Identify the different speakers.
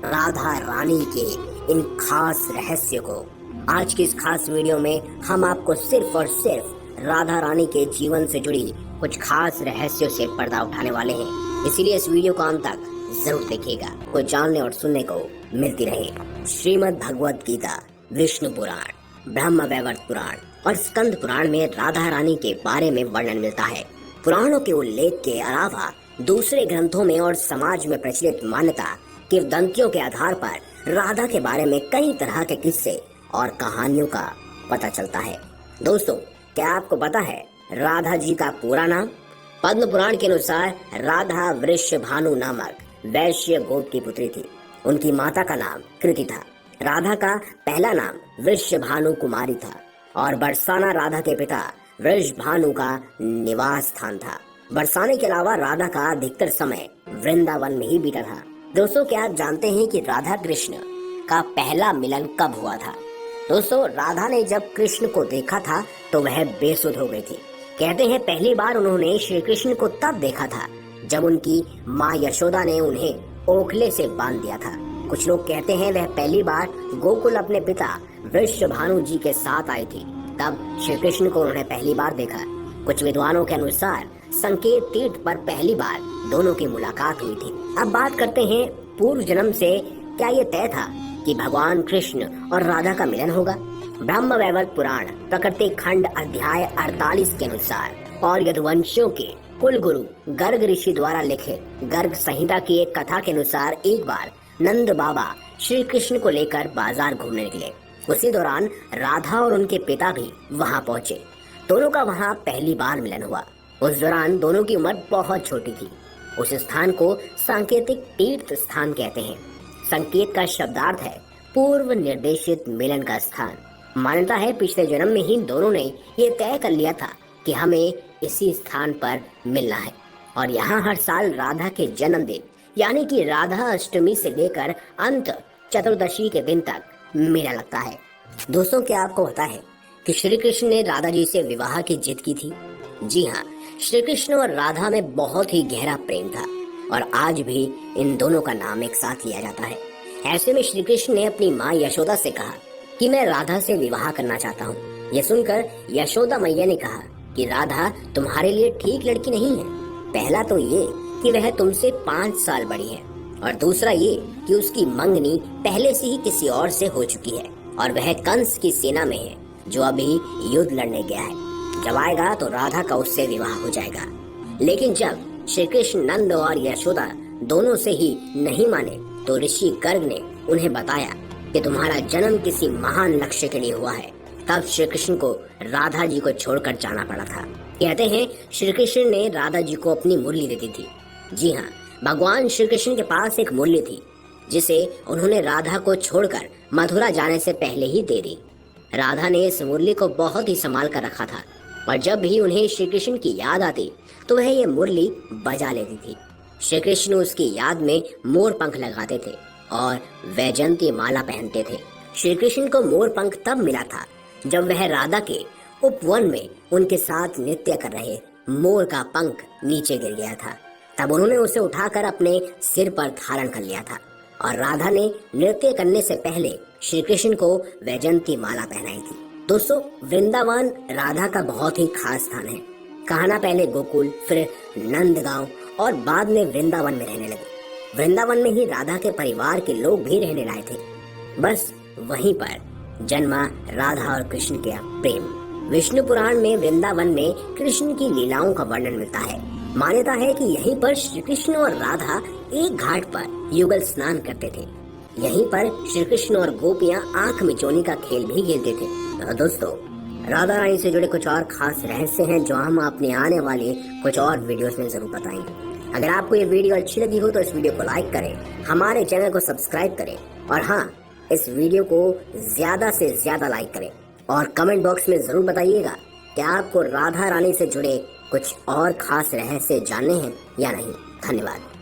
Speaker 1: राधा रानी के इन खास रहस्य को। आज की इस खास वीडियो में हम आपको सिर्फ और सिर्फ राधा रानी के जीवन से जुड़ी कुछ खास रहस्यों से पर्दा उठाने वाले हैं, इसीलिए इस वीडियो को अंत तक जरूर देखिएगा, को जानने और सुनने को मिलती रहे। श्रीमद् भगवत गीता, विष्णु पुराण, ब्रह्म वैवर्त पुराण और स्कंद पुराण में राधा रानी के बारे में वर्णन मिलता है। पुराणों के उल्लेख के अलावा दूसरे ग्रंथों में और समाज में प्रचलित मान्यता किंवदंतियों के आधार पर राधा के बारे में कई तरह के किस्से और कहानियों का पता चलता है। दोस्तों, क्या आपको पता है राधा जी का पूरा नाम? पद्म पुराण के अनुसार राधा वृषभानु नामक वैश्य गोप की पुत्री थी। उनकी माता का नाम कृति था। राधा का पहला नाम वृषभानु कुमारी था और बरसाना राधा के पिता वृषभानु का निवास स्थान था। बरसाने के अलावा राधा का अधिकतर समय वृंदावन में ही बीता था। दोस्तों, क्या आप जानते हैं कि राधा कृष्ण का पहला मिलन कब हुआ था? दोस्तों, राधा ने जब कृष्ण को देखा था तो वह बेसुध हो गई थी। कहते हैं पहली बार उन्होंने श्री कृष्ण को तब देखा था जब उनकी माँ यशोदा ने उन्हें ओखले से बांध दिया था। कुछ लोग कहते हैं वह पहली बार गोकुल अपने पिता वृषभानु जी के साथ आई थी, तब श्री कृष्ण को उन्होंने पहली बार देखा। कुछ विद्वानों के अनुसार संकेत तीर्थ पर पहली बार दोनों की मुलाकात हुई थी। अब बात करते हैं पूर्व जन्म से क्या ये तय था कि भगवान कृष्ण और राधा का मिलन होगा? ब्रह्म वैवर्त पुराण प्रकृति खंड अध्याय 48 के अनुसार और यदुवंशियों के कुल गुरु गर्ग ऋषि द्वारा लिखित गर्ग संहिता की एक कथा के अनुसार एक बार नंद बाबा श्री कृष्ण को लेकर बाजार घूमने निकले। उसी दौरान राधा और उनके पिता भी वहां पहुंचे। दोनों का वहां पहली बार मिलन हुआ। उस दौरान दोनों की उम्र बहुत छोटी थी। उस स्थान को सांकेतिक तीर्थ स्थान कहते हैं। संकेत का शब्दार्थ है पूर्व निर्देशित मिलन का स्थान। मान्यता है पिछले जन्म में ही दोनों ने ये तय कर लिया था कि हमें इसी स्थान पर मिलना है और यहाँ हर साल राधा के जन्मदिन यानी कि राधा अष्टमी से लेकर अंत चतुर्दशी के दिन तक मेला लगता है। दोस्तों, क्या आपको पता है कि श्री कृष्ण ने राधा जी से विवाह की जिद की थी? जी हाँ, श्री कृष्ण और राधा में बहुत ही गहरा प्रेम था और आज भी इन दोनों का नाम एक साथ लिया जाता है। ऐसे में श्री कृष्ण ने अपनी माँ यशोदा से कहा कि मैं राधा से विवाह करना चाहता हूँ। यह सुनकर यशोदा मैया ने कहा कि राधा तुम्हारे लिए ठीक लड़की नहीं है। पहला तो ये कि वह तुमसे 5 साल बड़ी है और दूसरा ये कि उसकी मंगनी पहले से ही किसी और से हो चुकी है और वह कंस की सेना में है जो अभी युद्ध लड़ने गया है। जब आएगा तो राधा का उससे विवाह हो जाएगा। लेकिन जब श्री कृष्ण नंद और यशोदा दोनों से ही नहीं माने तो ऋषि गर्ग ने उन्हें बताया कि तुम्हारा जन्म किसी महान लक्ष्य के लिए हुआ है। तब श्री कृष्ण को राधा जी को छोड़कर जाना पड़ा था। कहते हैं श्री कृष्ण ने राधा जी को अपनी मुरली दे दी थी। जी हाँ, भगवान श्री कृष्ण के पास एक मुरली थी जिसे उन्होंने राधा को छोड़कर मथुरा जाने से पहले ही दे दी। राधा ने इस मुरली को बहुत ही संभाल कर रखा था और जब भी उन्हें श्री कृष्ण की याद आती तो वह ये मुरली बजा लेती थी। श्री कृष्ण उसकी याद में मोर पंख लगाते थे और वैजंती माला पहनते थे। श्री कृष्ण को मोर पंख तब मिला था जब वह राधा के उपवन में उनके साथ नृत्य कर रहे मोर का पंख नीचे गिर गया था। तब उन्होंने उसे उठाकर अपने सिर पर धारण कर लिया था और राधा ने नृत्य करने से पहले श्री कृष्ण को वैजंती माला पहनाई थी। दोस्तों, वृंदावन राधा का बहुत ही खास स्थान है। कहना पहले गोकुल, फिर नंदगांव और बाद में वृंदावन में रहने लगे। वृंदावन में ही राधा के परिवार के लोग भी रहने लाए थे। बस वहीं पर जन्मा राधा और कृष्ण का प्रेम। विष्णु पुराण में वृंदावन में कृष्ण की लीलाओं का वर्णन मिलता है। मान्यता है कि यहीं पर श्री कृष्ण और राधा एक घाट पर युगल स्नान करते थे। यहीं पर श्री कृष्ण और गोपियां आंख मिचौनी का खेल भी खेलते थे। तो दोस्तों, राधा रानी से जुड़े कुछ और खास रहस्य हैं जो हम अपने आने वाले कुछ और वीडियोस में जरूर बताएंगे। अगर आपको ये वीडियो अच्छी लगी हो तो इस वीडियो को लाइक करें, हमारे चैनल को सब्सक्राइब करें और हाँ, इस वीडियो को ज्यादा से ज्यादा लाइक करें और कमेंट बॉक्स में जरूर बताइएगा कि आपको राधा रानी से जुड़े कुछ और खास रहस्य जानने हैं या नहीं। धन्यवाद।